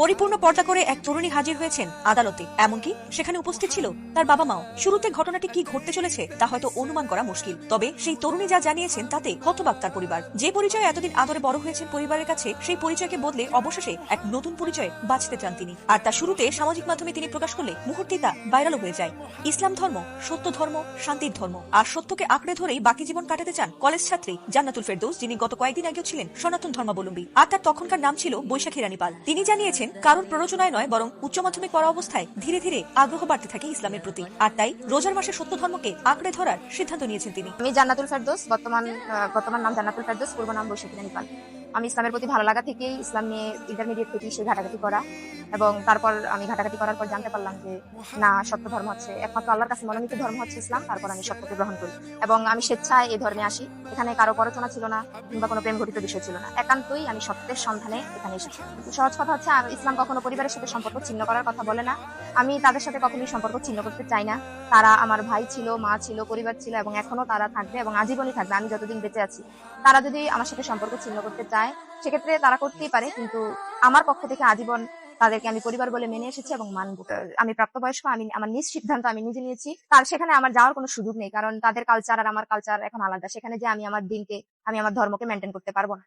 পরিপূর্ণ পর্দা করে এক তরুণী হাজির হয়েছেন আদালতে, এমনকি সেখানে উপস্থিত ছিল তার বাবা মাও। শুরুতে ঘটনাটি কি ঘটতে চলেছে তা হয়তো অনুমান করা মুশকিল, তবে সেই তরুণী যা জানিয়েছেন তাতে হতবাক তার পরিবার। যে পরিচয়ে এতদিন আদরে বড় হয়েছেন পরিবারের কাছে, সেই পরিচয়কে বদলে অবশেষে এক নতুন পরিচয়ে বাঁচতে চান তিনি। আর তা শুরুতে সামাজিক মাধ্যমে তিনি প্রকাশ করলে মুহূর্তেই তা ভাইরালও হয়ে যায়। ইসলাম ধর্ম সত্য ধর্ম, শান্তির ধর্ম, আর সত্যকে আঁকড়ে ধরেই বাকি জীবন কাটাতে চান কলেজ ছাত্রী জান্নাতুল ফেরদৌস, যিনি গত কয়েকদিন আগেও ছিলেন সনাতন ধর্মাবলম্বী। আর তার তখনকার নাম ছিল বৈশাখী রানী পাল। তিনি জানিয়েছেন কারণ প্ররোচনায় নয়, বরং উচ্চ মাধ্যমিক পড়া অবস্থায় ধীরে ধীরে আগ্রহ বাড়তে থাকে ইসলামের প্রতি, আর তাই রোজার মাসে সত্য ধর্মকে আঁকড়ে ধরার সিদ্ধান্ত নিয়েছেন তিনি। আমি জান্নাতুল ফেরদৌস, বর্তমান নাম জান্নাতুল ফেরদৌস, পূর্ব নাম বৈশাখী রানী পাল। আমি ইসলামের প্রতি ভালো লাগা থেকেই ইসলাম নিয়ে ইন্টারমিডিয়েট থেকেই সেই ঘাটাঘাটি করা, এবং তারপর আমি ঘাটাঘাটি করার পর জানতে পারলাম যে না, সত্য ধর্ম হচ্ছে একমাত্র আল্লাহর কাছে মনোনীত ধর্ম হচ্ছে ইসলাম। তারপর আমি সত্যকে গ্রহণ করি এবং আমি স্বেচ্ছায় এই ধর্মে আসি। এখানে কারো পরচনা ছিল না কিংবা কোনো প্রেম ঘটিত বিষয় ছিল না, একান্তই আমি সত্যের সন্ধানে এখানে এসেছি। সহজ কথা হচ্ছে, ইসলাম কখনো পরিবারের সাথে সম্পর্ক ছিন্ন করার কথা বলে না। আমি তাদের সাথে কখনোই সম্পর্ক ছিন্ন করতে চাই না। তারা আমার ভাই ছিল, মা ছিল, পরিবার ছিল, এবং এখনো তারা থাকবে এবং আজীবনই থাকবে আমি যতদিন বেঁচে আছি। তারা যদি আমার সাথে সম্পর্ক ছিন্ন করতে চায় সেক্ষেত্রে তারা করতেই পারে, কিন্তু আমার পক্ষ থেকে আজীবন তাদেরকে আমি পরিবার বলে মেনে এসেছি এবং মানব। আমি প্রাপ্তবয়স্ক, আমি আমার নিজ সিদ্ধান্ত আমি নিজে নিয়েছি। তার সেখানে আমার যাওয়ার কোনো সুযোগ নেই, কারণ তাদের কালচার আর আমার কালচার এখন আলাদা। সেখানে যে আমি আমার দিনকে, আমি আমার ধর্মকে মেনটেন করতে পারবো না।